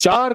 4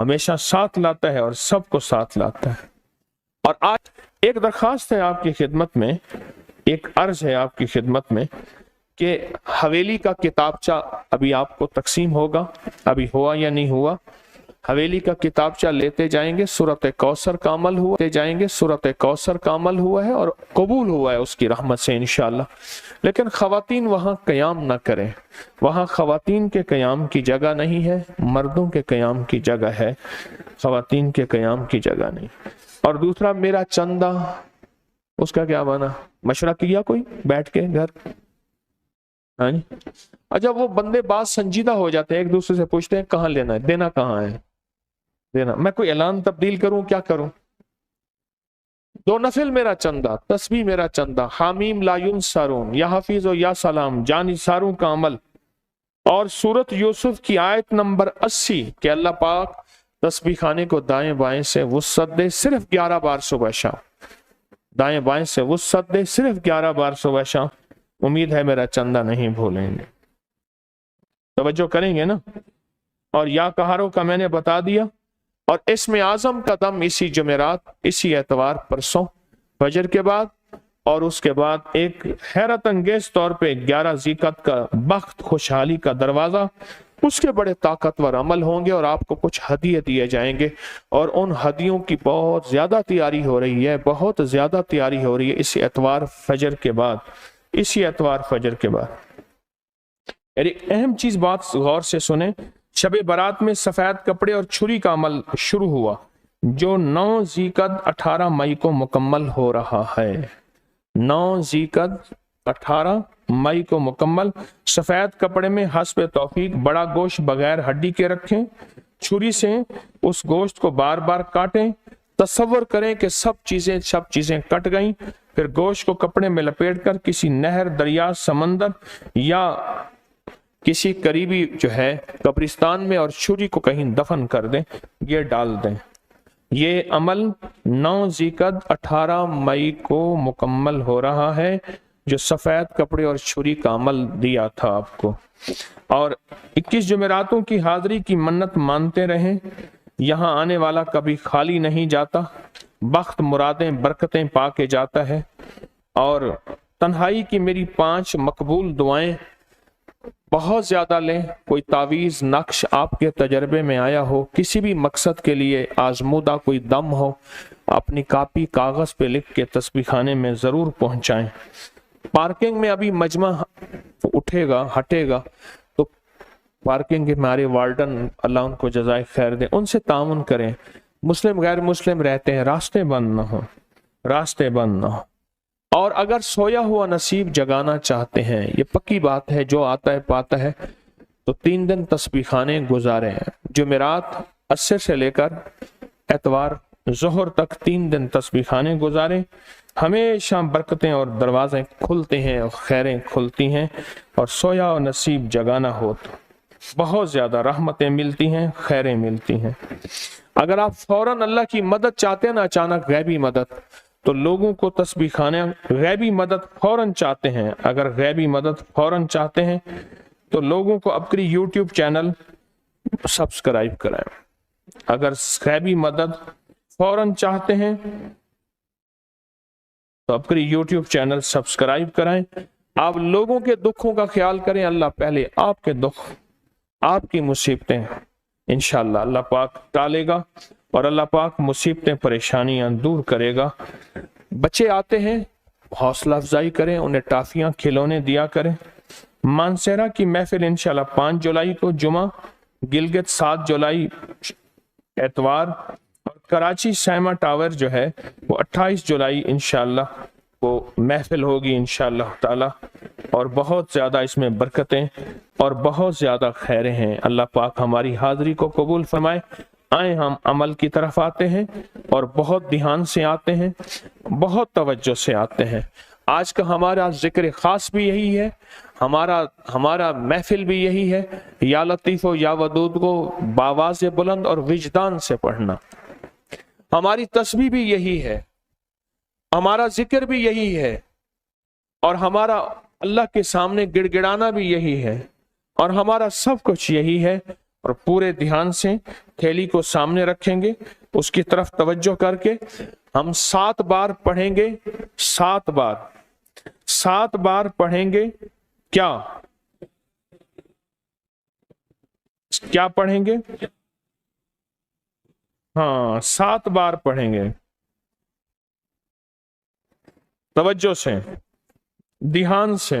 ہمیشہ ساتھ لاتا ہے اور سب کو ساتھ لاتا ہے۔ اور آج ایک درخواست ہے آپ کی خدمت میں، ایک عرض ہے آپ کی خدمت میں کہ حویلی کا کتابچہ ابھی آپ کو تقسیم ہوگا، ابھی ہوا یا نہیں ہوا؟ حویلی کا کتابچہ لیتے جائیں گے، سورۃ کوثر کا عمل ہوا، لیتے جائیں گے، سورۃ کوثر کا عمل ہوا ہے اور قبول ہوا ہے اس کی رحمت سے انشاءاللہ۔ لیکن خواتین وہاں قیام نہ کریں، وہاں خواتین کے قیام کی جگہ نہیں ہے، مردوں کے قیام کی جگہ ہے، خواتین کے قیام کی جگہ نہیں۔ اور دوسرا، میرا چندہ، اس کا کیا بنا؟ مشورہ کیا کوئی بیٹھ کے گھر؟ ہاں جی، اچھا وہ بندے بعض سنجیدہ ہو جاتے ہیں، ایک دوسرے سے پوچھتے ہیں کہاں لینا ہے، دینا کہاں ہے، دینا، میں کوئی اعلان تبدیل کروں، کیا کروں؟ دو نفل میرا چندہ، تسبیح میرا چندہ، حامیم لا ینصرون، یا حفیظ و یا سلام، جان ساروں کا عمل، اور سورت یوسف کی آیت نمبر 80 کہ اللہ پاک تسبیح خانے کو دائیں بائیں سے وسعت دے، صرف 11 بار صبح شام، دائیں بائیں سے وسعت دے، صرف 11 بار صبح شام۔ امید ہے میرا چندہ نہیں بھولیں گے، توجہ کریں گے نا؟ اور یا کہاروں کا میں نے بتا دیا، اور اسم اعظم کا دم اسی جمعرات، اسی اتوار، پرسوں فجر کے بعد، اور اس کے بعد ایک حیرت انگیز طور پہ 11 ذیقعت کا بخت خوشحالی کا دروازہ، اس کے بڑے طاقتور عمل ہوں گے، اور آپ کو کچھ ہدیے دیے جائیں گے، اور ان ہدیوں کی بہت زیادہ تیاری ہو رہی ہے، بہت زیادہ تیاری ہو رہی ہے اسی اتوار فجر کے بعد، اسی اتوار فجر کے بعد۔ ایک اہم چیز بات غور سے سنیں، شب برات میں سفید کپڑے اور چھری کا عمل شروع ہوا، جو 9 ذیقعت 18 مئی کو مکمل ہو رہا ہے۔ 9 ذیقعت 18 مئی کو مکمل۔ سفید کپڑے میں حسب توفیق بڑا گوشت بغیر ہڈی کے رکھیں، چھری سے اس گوشت کو بار بار کاٹیں، تصور کریں کہ سب چیزیں کٹ گئیں، پھر گوشت کو کپڑے میں لپیٹ کر کسی نہر، دریا، سمندر یا کسی قریبی جو ہے قبرستان میں اور چھری کو کہیں دفن کر دیں، یہ ڈال دیں۔ یہ عمل 9 ذیقعت 18 مئی کو مکمل ہو رہا ہے، جو سفید کپڑے اور چھری کا عمل دیا تھا آپ کو۔ اور 21 جمعراتوں کی حاضری کی منت مانتے رہیں، یہاں آنے والا کبھی خالی نہیں جاتا، بخت، مرادیں، برکتیں پا کے جاتا ہے۔ اور تنہائی کی میری 5 مقبول دعائیں بہت زیادہ لیں، کوئی تعویذ، نقش آپ کے تجربے میں آیا ہو، کسی بھی مقصد کے لیے آزمودہ کوئی دم ہو، اپنی کاپی کاغذ پہ لکھ کے تسبیح خانے میں ضرور پہنچائیں۔ پارکنگ میں ابھی مجمع ہٹے گا تو پارکنگ کے ہمارے وارڈن، اللہ ان کو جزائے خیر دیں، ان سے تعاون کریں۔ مسلم غیر مسلم رہتے ہیں، راستے بند نہ ہو۔ اور اگر سویا ہوا نصیب جگانا چاہتے ہیں، یہ پکی بات ہے، جو آتا ہے پاتا ہے، تو 3 دن تسبیح خانے گزارے ہیں، جمعرات عصر سے لے کر اتوار ظہر تک 3 دن تسبیح خانے گزارے، ہمیشہ برکتیں اور دروازے کھلتے ہیں اور خیریں کھلتی ہیں، اور سویا ہوا نصیب جگانا ہو تو بہت زیادہ رحمتیں ملتی ہیں، خیریں ملتی ہیں۔ اگر آپ فوراً اللہ کی مدد چاہتے ہیں نا، اچانک غیبی مدد، تو لوگوں کو تسبیح خانے غیبی مدد فوراً چاہتے ہیں، اگر غیبی مدد فوراً چاہتے ہیں تو لوگوں کو اپنی یوٹیوب چینل سبسکرائب کرائیں۔ اگر غیبی مدد فوراً چاہتے ہیں تو اپنی یوٹیوب چینل سبسکرائب کرائیں۔ آپ لوگوں کے دکھوں کا خیال کریں، اللہ پہلے آپ کے دکھ، آپ کی مصیبتیں انشاءاللہ اللہ پاک ٹالے گا، اور اللہ پاک مصیبتیں، پریشانیاں دور کرے گا۔ بچے آتے ہیں، حوصلہ افزائی کریں، انہیں ٹافیاں، کھلونے دیا کریں۔ مانسہرہ کی محفل انشاءاللہ 5 جولائی کو جمعہ، گلگت 7 جولائی اتوار، اور کراچی سیما ٹاور جو ہے وہ 28 جولائی انشاءاللہ وہ محفل ہوگی انشاءاللہ تعالی، اور بہت زیادہ اس میں برکتیں اور بہت زیادہ خیریں ہیں۔ اللہ پاک ہماری حاضری کو قبول فرمائے۔ آئیں، ہم عمل کی طرف آتے ہیں اور بہت دھیان سے آتے ہیں، بہت توجہ سے آتے ہیں۔ آج کا ہمارا ذکر خاص بھی یہی ہے، ہمارا محفل بھی یہی ہے، یا لطیف و یا ودود کو بآواز بلند اور وجدان سے پڑھنا۔ ہماری تسبیح بھی یہی ہے، ہمارا ذکر بھی یہی ہے، اور ہمارا اللہ کے سامنے گڑ گڑانا بھی یہی ہے، اور ہمارا سب کچھ یہی ہے، اور پورے دھیان سے تھیلی کو سامنے رکھیں گے، اس کی طرف توجہ کر کے ہم 7 بار پڑھیں گے، 7 بار، 7 بار پڑھیں گے، کیا پڑھیں گے؟ ہاں 7 بار پڑھیں گے، توجہ سے، دھیان سے۔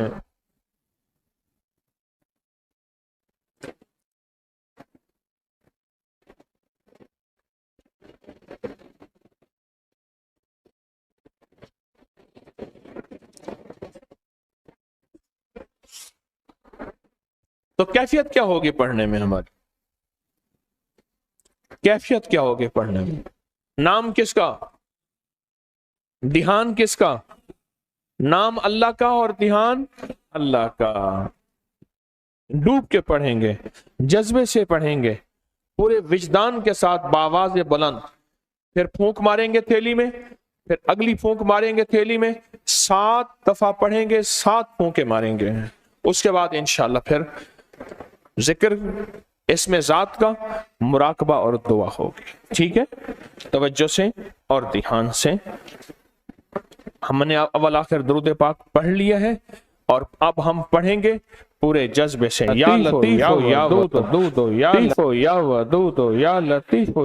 تو کیفیت کیا ہوگی پڑھنے میں؟ ہماری کیفیت کیا ہوگی پڑھنے میں؟ نام کس کا؟ دھیان کس کا؟ نام اللہ کا اور دھیان اللہ کا۔ ڈوب کے پڑھیں گے، جذبے سے پڑھیں گے، پورے وجدان کے ساتھ، بآواز بلند۔ پھر پھونک ماریں گے تھیلی میں، پھر اگلی پھونک ماریں گے تھیلی میں، 7 دفعہ پڑھیں گے، 7 پھونکے ماریں گے۔ اس کے بعد انشاءاللہ پھر ذکر اسم ذات کا، مراقبہ اور دعا ہوگی، ٹھیک ہے؟ توجہ سے اور دھیان سے۔ ہم نے اول آخر درود پاک پڑھ لیا ہے، اور اب ہم پڑھیں گے پورے جذبے سے، یا لطیف یا ودود، یا لطیف یا ودود، یا لطیف